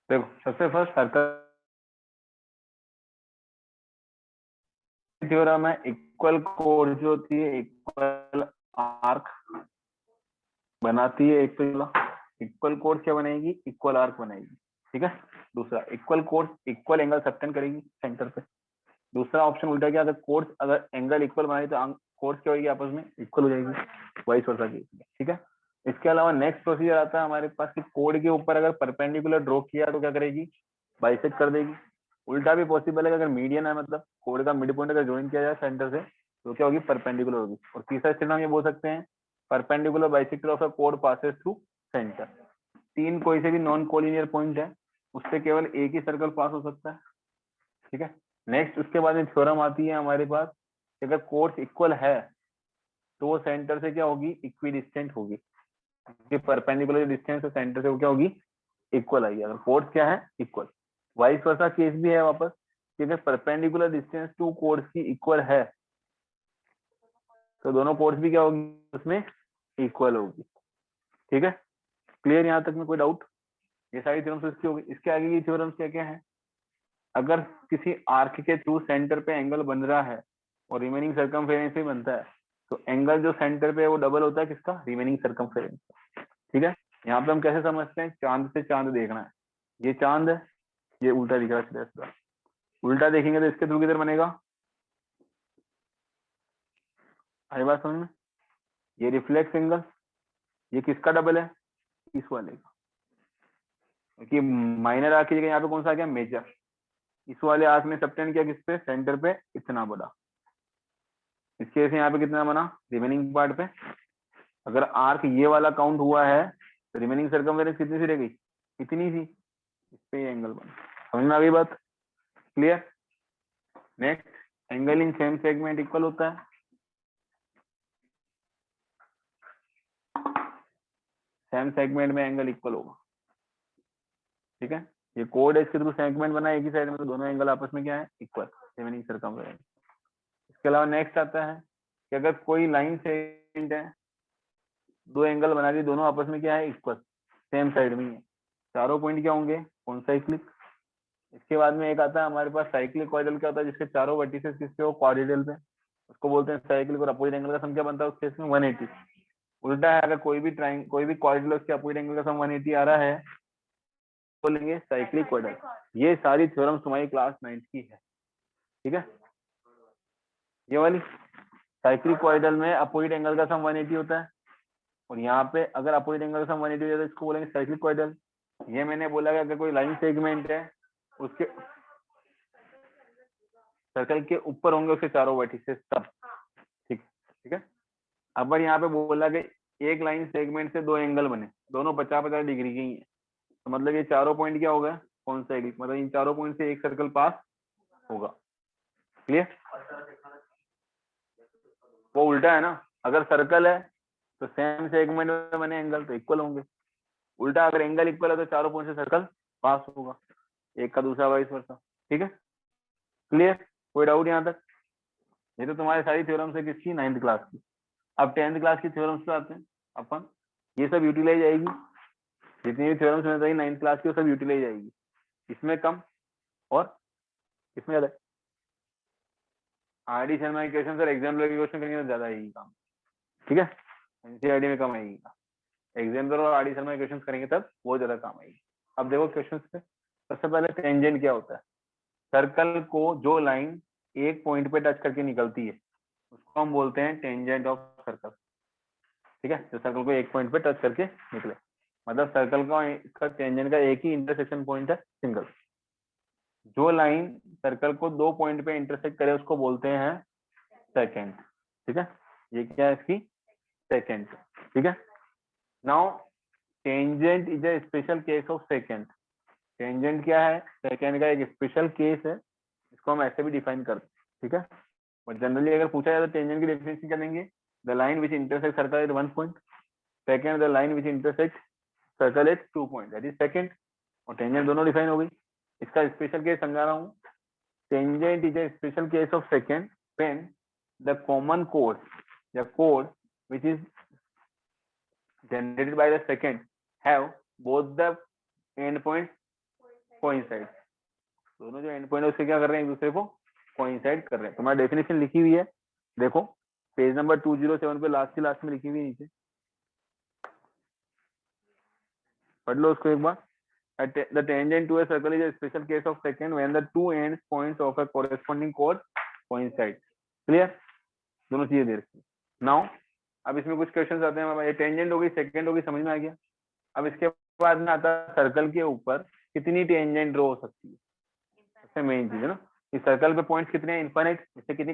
देखो सबसे first circle theorem है, इक्वल कोड जो होती है इक्वल आर्क बनाती है। एक तो इक्वल कोड क्या बनाएगी, इक्वल आर्क बनाएगी, ठीक है। दूसरा equal code equal angle subtend करेगी सेंटर पे। दूसरा ऑप्शन उल्टा क्या, अगर कोर्स अगर एंगल इक्वल बनाए तो कोर्स क्या होगी, आपस में इक्वल हो जाएगी, वाइस वर्सा की, ठीक है। इसके अलावा नेक्स्ट प्रोसीजर आता है हमारे पास कि कोड के ऊपर अगर परपेंडिकुलर ड्रॉ किया तो क्या करेगी, बाइसेक्ट कर देगी। उल्टा भी पॉसिबल है, अगर मीडियन है मतलब कोड का मिड पॉइंट अगर ज्वाइन किया जाए सेंटर से तो क्या होगी, परपेंडिकुलर होगी। और तीसरा स्टेप हम ये बोल सकते हैं perpendicular bisector of a code passes through centre. तीन कोई से भी नॉन कोलिनियर पॉइंट है उससे केवल एक ही सर्कल पास हो सकता है, ठीक है। नेक्स्ट उसके बाद में थ्योरम आती है हमारे पास कि अगर कोर्स इक्वल है तो वो सेंटर से क्या होगी, इक्वी डिस्टेंट होगी, क्योंकि परपेंडिकुलर डिस्टेंस से सेंटर से वो क्या होगी, इक्वल आएगी अगर कोर्स क्या है, इक्वल। वाइस वर्सा केस भी है वापस कि अगर परपेंडिकुलर डिस्टेंस टू कोर्स की इक्वल है तो दोनों कोर्स भी क्या होगी, उसमें इक्वल होगी, ठीक है। क्लियर यहाँ तक में कोई डाउट? ये सारी थ्योरम्स इसकी होगी। इसके आगे की थ्योरम्स क्या क्या है, अगर किसी आर्क के थ्रू सेंटर पे एंगल बन रहा है और रिमेनिंग सर्कमफेरेंस भी बनता है तो एंगल जो सेंटर पे है वो डबल होता है किसका, रिमेनिंग सर्कमफेरेंस, ठीक है। यहाँ पे हम कैसे समझते हैं, चांद से चांद देखना है, ये चांद है, ये उल्टा दिख रहा है सीधा। उल्टा देखेंगे तो इसके थ्रू किधर बनेगा, आई बात समझ में। ये रिफ्लेक्स एंगल, ये किसका डबल है, इस वाले का, क्योंकि माइनर आर्क की जगह यहाँ पे कौन सा आ गया, मेजर। इस वाले आर्क ने सबटेंड किया किस पे, सेंटर पे इतना बड़ा। इसके वजह से यहाँ पे कितना बना, रिमेनिंग पार्ट पे। अगर आर्क ये वाला काउंट हुआ है तो रिमेनिंग सर्कमफेरेंस कितनी सी रह गई, इतनी सी। इस पे ये एंगल बना, समझ में आ गई बात, clear. Next angle in same segment equal होता है, सेम सेगमेंट में एंगल इक्वल होगा, ठीक है। ये कोड है, इसके थ्रू सेगमेंट बना एक ही साइड में तो दोनों एंगल आपस में क्या है, इक्वल, रिमेनिंग सर्कमफेरेंस। इसके अलावा नेक्स्ट आता है कि अगर कोई लाइन सेगमेंट है, दो एंगल बना दी, दोनों आपस में क्या है, इक्वल, सेम साइड में ही है, चारों पॉइंट क्या होंगे, कॉन्साइक्लिक। इसके बाद में एक आता है हमारे पास साइक्लिक कॉइडल, क्या होता है, जिसके चारों वर्टिसेस किसके हो, क्वाड्रिलेटरल पे, उसको बोलते हैं साइक्लिक। और अपोजिट एंगल का सम क्या बनता है उस केस में, 180। उल्टा है, अगर कोई भी कॉइडल उसके अपोजिट एंगल का सम 180 आ रहा है बोलेंगे साइक्लिक कॉइडल। ये सारी थ्योरम्स तुम्हारी क्लास 9th की है, ठीक है। ये वाली साइक्लिक कॉइडल में अपोजिट एंगल का सम 180 होता है, और यहाँ पे अगर अपोजिट एंगल का सम 180 हो जाता है इसको बोलेंगे साइक्लिक कॉइडल। ये मैंने बोला कि अगर कोई लाइन सेगमेंट है उसके सर्कल के ऊपर होंगे उसके चारों वर्टिसेस तब, ठीक ठीक है। अब यहाँ पे बोला कि एक लाइन सेगमेंट से दो एंगल बने, दोनों 50-50 डिग्री के ही है, तो मतलब ये चारों पॉइंट क्या होगा, कौन सा एग्लिक, मतलब इन चारों पॉइंट से एक सर्कल पास होगा, क्लियर। वो उल्टा है ना, अगर सर्कल है तो सेम सेगमेंट में बने एंगल तो इक्वल होंगे। उल्टा अगर एंगल इक्वल है तो चारों पॉइंट से सर्कल पास होगा, एक का दूसरा वाइस वर्सा, ठीक है। क्लियर, कोई डाउट यहाँ तक? ये तो तुम्हारी सारी थ्योरम्स है किसकी, 9th क्लास की। अब 10th क्लास की थ्योरम्स पे आते हैं अपन। ये सब यूटिलाइज आएगी, जितनी भी थ्योरम्स में बताई 9th क्लास की वो सब यूटिलाइज आएगी, इसमें कम और इसमें ज्यादा। आर डी शर्मा के क्वेश्चन सर एग्जाम लेवल के क्वेश्चन करेंगे तो ज्यादा आएगी काम, ठीक है। एनसीईआरटी में कम आएगी, एग्जाम और आर डी शर्मा के क्वेश्चन करेंगे तब वो ज्यादा काम आएगी। अब देखो क्वेश्चन पे, सबसे पहले टेंजेंट क्या होता है, सर्कल को जो लाइन एक पॉइंट पे टच करके निकलती है उसको हम बोलते हैं टेंजेंट ऑफ सर्कल, ठीक है। जो सर्कल को एक पॉइंट पे टच करके निकले, मतलब सर्कल का टेंजेंट का एक ही इंटरसेक्शन पॉइंट है, सिंगल। जो लाइन सर्कल को दो पॉइंट पे इंटरसेक्ट करे उसको बोलते हैं सेकेंड, ठीक है। ये क्या है इसकी, सेकेंड, ठीक है। Now tangent is a special case of second. Tangent क्या है, सेकेंड का एक स्पेशल केस है, इसको हम ऐसे भी डिफाइन करते हैं, ठीक है। बट जनरली अगर पूछा जाए तो टेंजेंट की डेफिनेशन क्या देंगे, the line which intersect circle eight one point, second the line which intersect circle eight two point, that is second. और टेंजेंट दोनों डिफाइन हो गई। इसका स्पेशल केस समझा रहा हूँ, tangent is a special case of second when the common code या code which is generated by the second have both the end points coincide, दोनों जो एंड पॉइंट है उससे क्या कर रहे हैं, एक दूसरे को कोइंसाइड कर रहे हैं। तुम्हारी डेफिनेशन लिखी हुई है, देखो पेज नंबर 207 पे लास्ट में लिखी हुई है नीचे, पढ़ लो उसको एक बार। The tangent to a circle is a special case of secant when the two end points of a corresponding chord coincide. Clear? दोनों चीजें दे रखी। नाउ अब इसमें कुछ क्वेश्चंस आते हैं, ये टेंजेंट हो गई, सेकंड हो गई, समझ में आ गया। अब इसके बाद में आता है सर्कल के ऊपर कितनी टेंजेंट ड्रॉ हो सकती है, सबसे मेन चीज है ना। इस सर्कल पे पॉइंट्स कितने हैं, इनफाइनाइट, इससे कितनी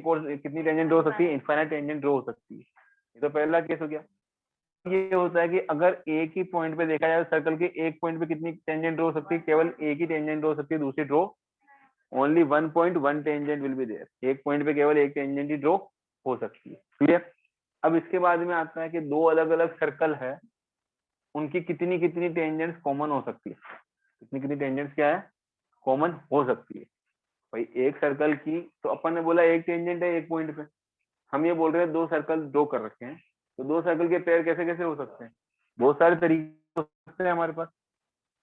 टेंजेंट ड्रॉ हो सकती है, इनफाइनाइट टेंजेंट ड्रॉ हो सकती है। ये तो पहला केस हो गया। ये होता है कि अगर एक ही पॉइंट पे देखा जाए सर्कल के एक पॉइंट पे कितनी टेंजेंट ड्रॉ हो सकती है, केवल एक ही टेंजेंट ड्रॉ हो सकती है, दूसरी draw only 1.1 tangent will be there, एक पॉइंट पे केवल एक टेंजेंट ही ड्रॉ हो सकती है। क्लियर? अब इसके बाद में आता है कि दो अलग अलग सर्कल है, उनकी कितनी कितनी टेंजेंट्स कॉमन हो सकती है, कितनी कितनी टेंजेंट्स क्या है, कॉमन हो सकती है। भाई एक सर्कल की तो अपन ने बोला एक टेंजेंट है एक पॉइंट पे, हम ये बोल रहे हैं दो सर्कल ड्रॉ कर रखे हैं, तो दो सर्कल के पेयर कैसे कैसे हो सकते हैं, बहुत सारे तरीके हो सकते हैं हमारे पास।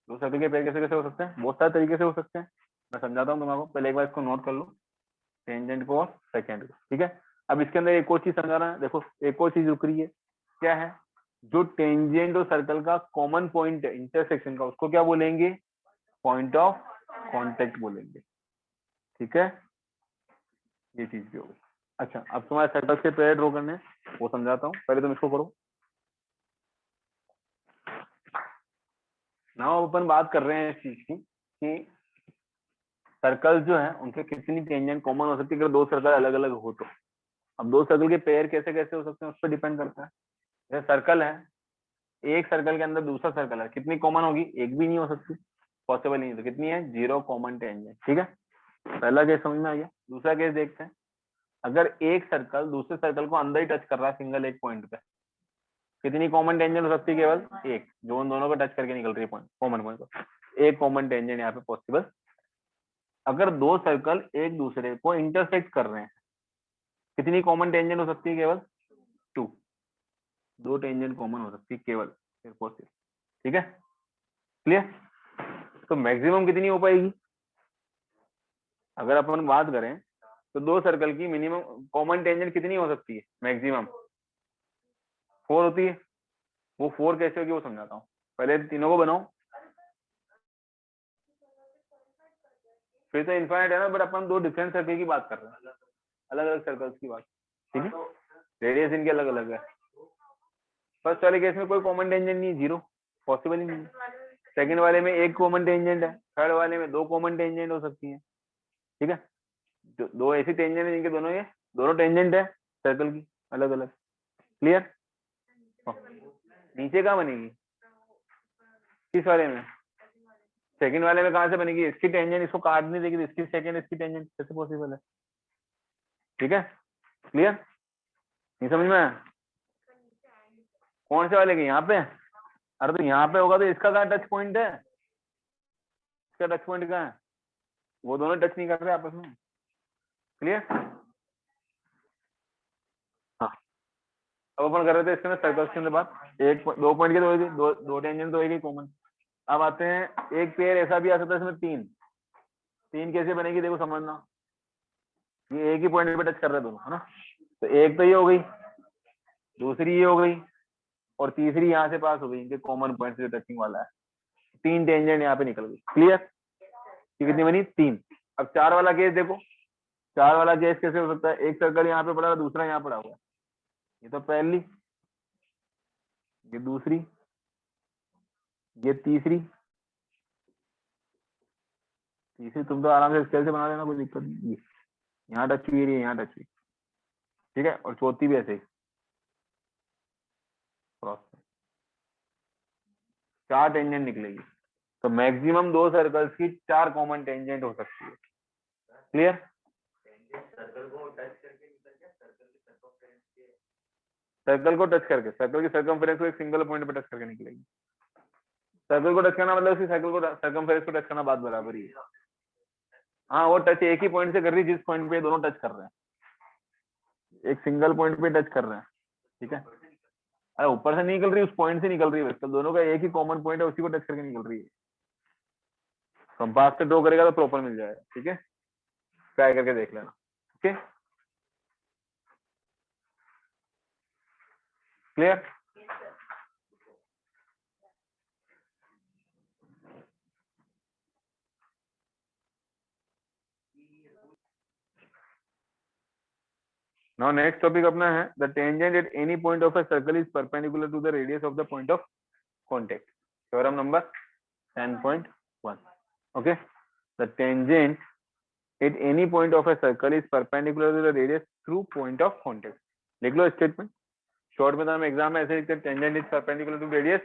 दो सर्कल के पेयर कैसे कैसे हो सकते हैं, बहुत सारे तरीके से हो सकते हैं। मैं समझाता हूँ तुम्हारा, पहले एक बार इसको नोट कर लो, टेंजेंट को और सेकेंड को, ठीक है। अब इसके अंदर एक और चीज समझा रहा है, देखो एक और चीज रुक रही है, क्या है, जो टेंजेंट और सर्कल का कॉमन पॉइंट है इंटरसेक्शन का, उसको क्या बोलेंगे, पॉइंट ऑफ कॉन्टेक्ट बोलेंगे, ठीक है। ये चीज भी होगी। अच्छा अब तुम्हारे सर्कल के पेयर ड्रॉ करने हैं, वो समझाता हूँ, पहले तुम इसको करो। ना अपन बात कर रहे हैं इस चीज की कि सर्कल जो है उनके कितनी टेंजेंट कॉमन हो सकती है अगर दो सर्कल अलग अलग हो तो। अब दो सर्कल के पेयर कैसे कैसे हो सकते हैं उस पर डिपेंड करता है। जैसे सर्कल है, एक सर्कल के अंदर दूसरा सर्कल है, कितनी कॉमन होगी, एक भी नहीं हो सकती, पॉसिबल नहीं है, तो कितनी है, जीरो कॉमन टेंजेंट, ठीक है। पहला केस समझ में आ गया। दूसरा केस देखते हैं, अगर एक सर्कल दूसरे सर्कल को अंदर ही टच कर रहा है सिंगल एक पॉइंट पे, कितनी कॉमन टेंजेंट हो सकती है, केवल एक, जो उन दोनों को टच करके निकल रही है पॉइंट, कॉमन पॉइंट को, एक कॉमन टेंजेंट यहाँ पे पॉसिबल। अगर दो सर्कल एक दूसरे को इंटरसेक्ट कर रहे हैं, कितनी कॉमन टेंजेंट हो सकती है, केवल टू, दो टेंजेंट कॉमन हो सकती है केवल, पॉसिबल, ठीक है। क्लियर? तो मैक्सिमम कितनी हो पाएगी, अगर अपन बात करें तो दो सर्कल की मिनिमम कॉमन टेंजेंट कितनी हो सकती है, मैक्सिमम 4 होती है। वो 4 कैसे होगी वो समझाता हूँ, पहले तीनों को बनाओ, फिर तो इनफाइनाइट है ना, बट अपन दो डिफरेंट सर्कल की बात कर रहे हैं, अलग अलग सर्कल्स की बात, ठीक है, रेडियस इनके अलग अलग है। फर्स्ट वाले केस में कोई कॉमन टेंजेंट नहीं है, जीरो, पॉसिबल ही नहीं है। सेकंड वाले में एक कॉमन टेंजेंट है, थर्ड वाले में दो कॉमन टेंजेंट हो सकती है, ठीक है। दो ऐसी टेंजेंट है जिनके दोनों ये दोनों टेंजेंट है सर्कल की अलग अलग। क्लियर? नीचे कहाँ बनेगी, किस वाले में, सेकंड वाले में कहाँ से बनेगी, इसकी टेंजेंट इसको काट नहीं देगी, इसकी सेकंड इसकी टेंजेंट कैसे पॉसिबल है, ठीक है। क्लियर? नहीं समझ में आया? कौन से वाले की, यहाँ पे, अरे तो यहाँ पे होगा तो इसका कहाँ टच पॉइंट है, इसका टच पॉइंट कहाँ है, वो दोनों टच नहीं कर रहे आपस में। क्लियर? हाँ अब अपन कर रहे थे इसके अंदर सर्कल्स के अंदर बात, एक दो पॉइंट के दो टेंजेंट तो होगी कॉमन। अब आते हैं, एक पेयर ऐसा भी आ सकता है इसमें तीन, तीन कैसे बनेगी देखो समझना, ये एक ही पॉइंट पे टच कर रहे हैं दोनों, है ना। तो एक तो ये हो गई, दूसरी ये हो गई, और तीसरी यहाँ से पास हो गई, इनके कॉमन पॉइंट से टचिंग वाला है, तीन टेंजेंट यहाँ पे निकल गई। क्लियर? कितनी बनी, तीन। अब चार वाला केस देखो, चार वाला केस कैसे हो सकता है, एक सर्कल यहाँ पे पड़ा है, दूसरा यहाँ पड़ा हुआ है, ये तो पहली, ये दूसरी, ये तीसरी, तीसरी तुम तो आराम से स्केल से बना लेना, कोई दिक्कत नहीं, यहाँ टच हुई है, यहाँ टच हुई, ठीक है, और चौथी भी ऐसे ही क्रॉस, चार टेंजेंट निकलेगी। तो मैक्सिमम दो सर्कल्स की चार कॉमन टेंजेंट हो सकती है। क्लियर? सर्कल को टच करके, सर्कल की सर्कमफेरेंस को एक सिंगल पॉइंट पे टच करके निकलेगी। सर्कल को टच करना मतलब उसी सर्कल को सर्कमफेरेंस को टच करना, बात बराबर ही है। हाँ वो टच एक ही पॉइंट से कर रही है, जिस पॉइंट पे दोनों टच कर रहे हैं, एक सिंगल पॉइंट पे टच कर रहे हैं, ठीक है। अरे ऊपर से नहीं निकल रही, उस पॉइंट से निकल रही है, तो दोनों का एक ही कॉमन पॉइंट है, उसी को टच करके निकल रही है। कंपास से ड्रॉ करेगा तो प्रॉपर मिल जाएगा, ठीक है, ट्राई करके देख लेना। Okay, clear? Now next topic अपना है the tangent at any point of a circle is perpendicular to the radius of the point of contact. Theorem number 10.1। Okay, the tangent at any point of a circle is perpendicular to the radius through point of contact. लिख लो statement short में, तो हम exam में ऐसे लिखते हैं tangent is perpendicular to radius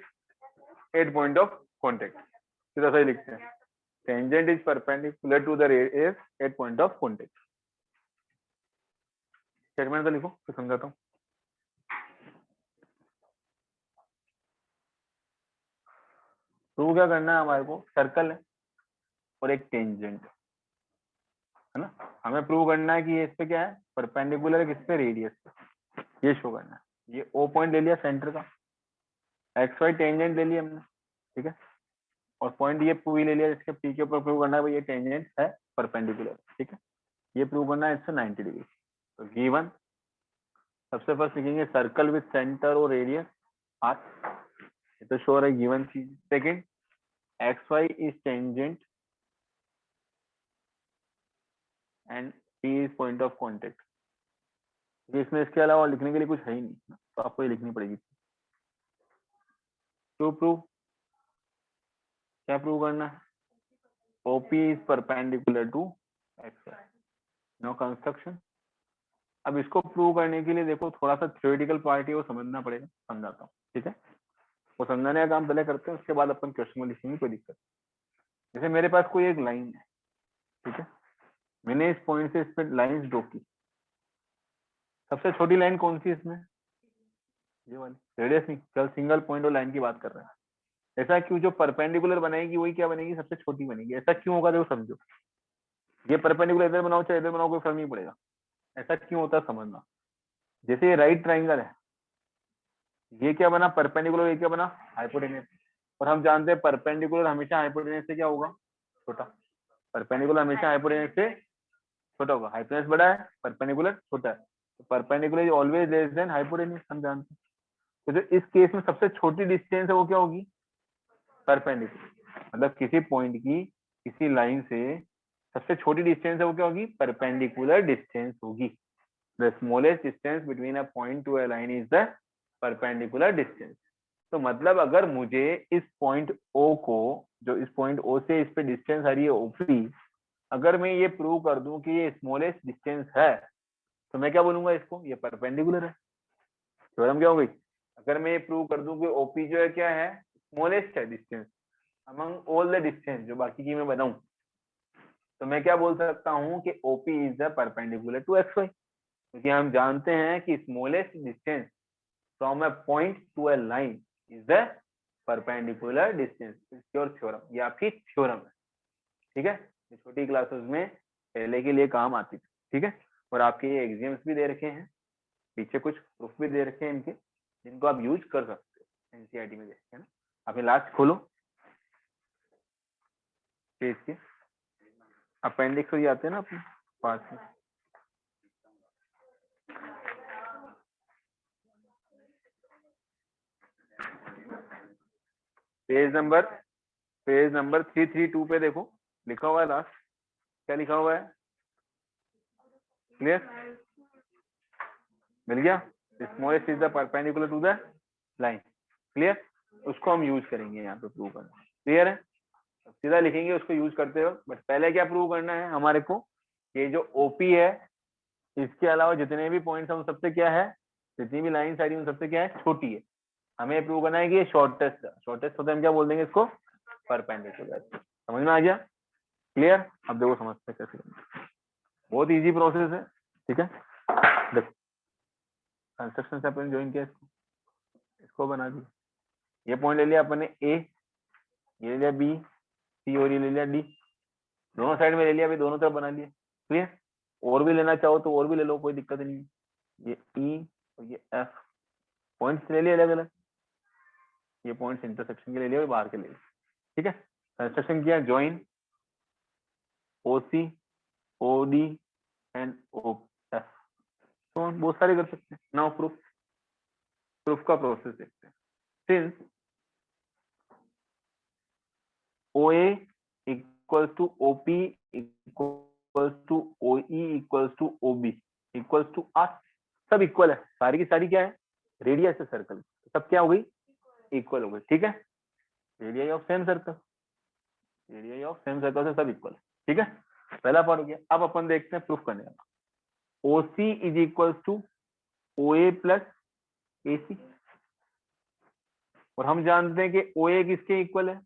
at point of contact, सीधा सही लिखते हैं tangent is perpendicular to the radius at point of contact. Statement तो लिखो, तो समझाता हूँ। प्रूव क्या करना है हमारे को, सर्कल है और एक टेंजेंट है ना, हमें प्रूव करना है कि ये इस पे क्या है, परपेंडिकुलर है किस पे, रेडियस पे, ये शो करना है। ये ओ पॉइंट ले लिया सेंटर का, एक्स वाई टेंजेंट ले लिया हमने, ठीक है, और पॉइंट ये पी ले लिया जिसके पी के ऊपर प्रूव करना है भाई ये टेंजेंट है परपेंडिकुलर, ठीक है, ये प्रूव करना है इससे 90 डिग्री। तो गिवन सबसे फर्स्ट लिखेंगे सर्कल विद सेंटर और रेडियस आर, ये तो श्योर है गिवन चीज। Second, x y is tangent and P is point of contact. इसमें इसके अलावा लिखने के लिए कुछ है ही नहीं, तो आपको ये लिखनी पड़ेगी। टू प्रूव, क्या प्रूव करना है, OP is perpendicular to x y. No construction. अब इसको प्रूव करने के लिए देखो थोड़ा सा थ्योरेटिकल पार्ट है वो समझना पड़ेगा, समझाता हूँ, ठीक है, वो समझाने का काम पहले करते हैं, उसके बाद अपन क्वेश्चन में लिखेंगे, कोई दिक्कत। जैसे मेरे पास कोई एक लाइन है, ठीक है, मैंने इस पॉइंट से इस पे लाइन ड्रॉ की, सबसे छोटी लाइन कौन सी इसमें, ये वाली, रेडियस नहीं, चल सिंगल पॉइंट और लाइन की बात कर रहे हैं। ऐसा क्यों, जो परपेंडिकुलर बनेगी वही क्या बनेगी, सबसे छोटी बनेगी, ऐसा क्यों होगा, देखो समझो, ये परपेंडिकुलर इधर बनाओ चाहे इधर बनाओ कोई फर्क नहीं पड़ेगा, ऐसा क्यों होता है समझना। जैसे ये राइट ट्राइंगल है, ये क्या बना परपेंडिकुलर, ये क्या बना हाइपोटेनस, और हम जानते हैं परपेंडिकुलर हमेशा हाइपोटेनस से क्या होगा, छोटा, परपेंडिकुलर हमेशा हाइपोटेनस से छोटा होगा, हाइपोटेनस बड़ा है परपेंडिकुलर छोटा है, तो perpendicular is always less than hypotenuse, हम जानते हैं। तो जो इस केस में सबसे छोटी डिस्टेंस है वो क्या होगी, परपेंडिकुलर, मतलब किसी पॉइंट की किसी लाइन से सबसे छोटी डिस्टेंस है वो क्या होगी, परपेंडिकुलर डिस्टेंस होगी। The smallest distance between a point to a line is the perpendicular distance. तो मतलब अगर मुझे इस पॉइंट ओ को, जो इस पॉइंट ओ से इस पे डिस्टेंस आ रही है ओपी, अगर मैं ये प्रूव कर दूं कि ये स्मॉलेस्ट डिस्टेंस है, तो मैं क्या बोलूंगा इसको, ये परपेंडिकुलर है। थ्योरम क्या हो गई, अगर मैं ये प्रूव कर दूं कि ओपी जो है क्या है, स्मॉलेस्ट है distance among all the distance, जो बाकी की मैं बनाऊं, तो मैं क्या बोल सकता हूं कि OP is the perpendicular to x y, क्योंकि हम जानते हैं कि smallest distance from a point to a line is the perpendicular distance. Your theorem या फिर थ्योरम है, ठीक है, ये छोटी क्लासेस में पहले के लिए काम आती थी, ठीक है, और आपके ये एग्जाम्स भी दे रखे हैं, पीछे कुछ प्रूफ भी दे रखे हैं इनके, जिनको आप यूज कर सकते हो एनसीईआरटी में देख के ना। आपने लास्ट खोलो पेज के, अपेंडिक्स हो जाते हैं ना अपने पास में, पेज नंबर 332 पे देखो, लिखा हुआ है लास्ट, क्या लिखा हुआ है, क्लियर, मिल गया, smallest is the perpendicular to the line, clear, उसको हम यूज करेंगे यहाँ पे प्रूव करना, क्लियर है, सीधा लिखेंगे उसको यूज करते हो। बट पहले क्या प्रूव करना है हमारे को, ये जो ओपी है इसके अलावा जितने भी पॉइंट्स हैं उन सबसे क्या है, जितनी भी लाइन साइड उन सबसे क्या है, छोटी है। हमें प्रूव करना है कि ये शॉर्टेस्ट है, शॉर्टेस्ट होता है हम क्या बोल देंगे इसको, परपेंडिकुलर। समझ में आ गया, क्लियर। अब देखो समझते हैं कैसे करना है। बहुत इजी प्रोसेस है, ठीक है, देखो कंस्ट्रक्शन से अपन ज्वाइन किया इसको, इसको बना दिया, ये पॉइंट ले लिया अपन ने ए, ये ले लिया बी, सी और ये ले लिया डी, दोनों साइड में ले लिया, अभी दोनों तरफ बना लिया, क्लियर। और भी लेना चाहो तो और भी ले लो, कोई दिक्कत नहीं है। ये ई और ये एफ पॉइंट्स ले लिए अलग अलग, ये पॉइंट्स इंटरसेक्शन के ले लिए और बाहर के ले लिए, ठीक है। कंस्ट्रक्शन किया join, OC, OD and OF, तो बहुत सारे कर सकते हैं। नाउ प्रूफ का प्रोसेस देखते हैं। Since OA equals to OP equals to OE equals to OB equals to R, सब इक्वल है, सारी की सारी क्या है, रेडियस है सर्कल, सब क्या हो गई, इक्वल हो गई। ठीक है, radius of same circle, radius of same circle से सब इक्वल। ठीक है, पहला पार्ट हो गया। अब अपन देखते हैं प्रूफ करने का। OC is equals to OA plus AC, और हम जानते हैं कि OA किसके इक्वल है,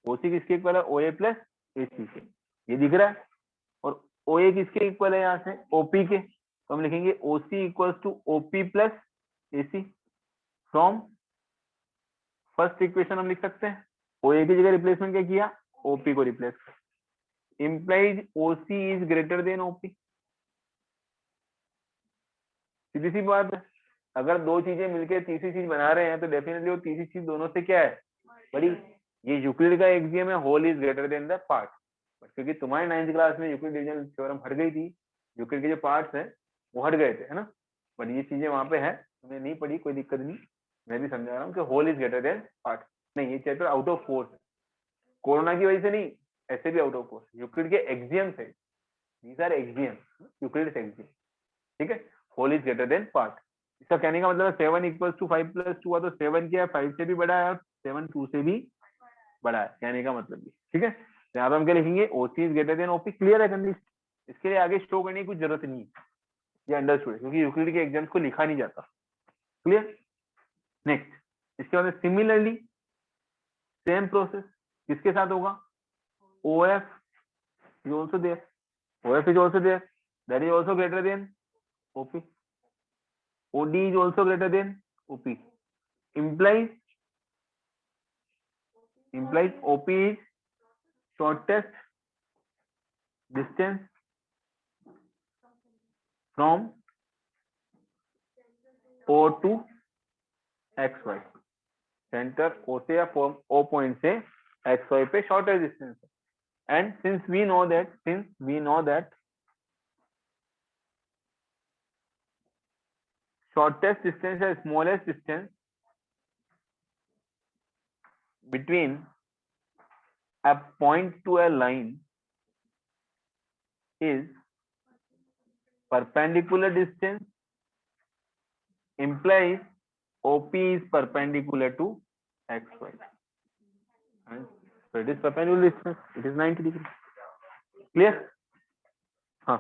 OC किसके इक्वल है, OA प्लस AC के, ये दिख रहा है। और OA किसके इक्वल है, यहाँ से OP के, तो हम लिखेंगे OC equals to OP plus AC। From first equation हम लिख सकते हैं, OA की जगह रिप्लेसमेंट क्या किया, OP को रिप्लेस कर, implies OC is greater than OP। सीधी सी बात है, अगर दो चीजें मिलकर तीसरी चीज बना रहे हैं तो डेफिनेटली वो तीसरी चीज दोनों से क्या है, बड़ी। ये यूक्लिड का एक्सियम है, whole is greater than the part, क्योंकि तुम्हारी 9th क्लास में यूक्लिड डिवीजन थ्योरम हट गई थी, यूक्लिड के जो पार्ट्स हैं वो हट गए थे, है ना। बट ये चीजें वहां पे है, तुमने नहीं पढ़ी, कोई दिक्कत नहीं, मैं भी समझा रहा हूँ कि whole is greater than part. नहीं, ये चैप्टर आउट ऑफ कोर्स है, कोरोना की वजह से नहीं, ऐसे भी आउट ऑफ कोर्स, यूक्लिड के एक्सियम्स है, these are axiom, Euclid axiom. ठीक है, whole is greater than part, इसका कहने का मतलब 7 इक्वल्स टू 5 प्लस 2 हुआ, तो 7 क्या है, 5 से भी बड़ा है, और 7 2 से भी बड़ा है, कहने का मतलब ये। ठीक है, तो यहाँ पे हम क्या लिखेंगे, OC is greater than OP, clear है कंडीशन, इसके लिए आगे शो करने की कुछ जरूरत नहीं है, ये अंडरस्टूड है, क्योंकि यूक्लिड के एग्जाम्स को लिखा नहीं जाता। क्लियर। नेक्स्ट, इसके बाद सिमिलरली सेम प्रोसेस किसके साथ होगा, OF is also there, OF is also there, that is also greater than OP, OD is also greater than OP, implies OP is shortest distance from O to XY, centre O से या O point से XY पे shortest distance है। And since we know that shortest distance है smallest distance between a point to a line is perpendicular distance, implies OP is perpendicular to XY, and so it is perpendicular distance, it is 90 degree. Clear? हाँ,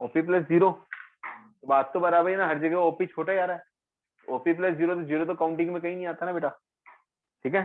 OP plus 0, बात तो बराबर है ना, हर जगह OP छोटा ही आ रहा है, OP प्लस 0, तो 0 तो काउंटिंग में कहीं नहीं आता ना बेटा। ठीक है,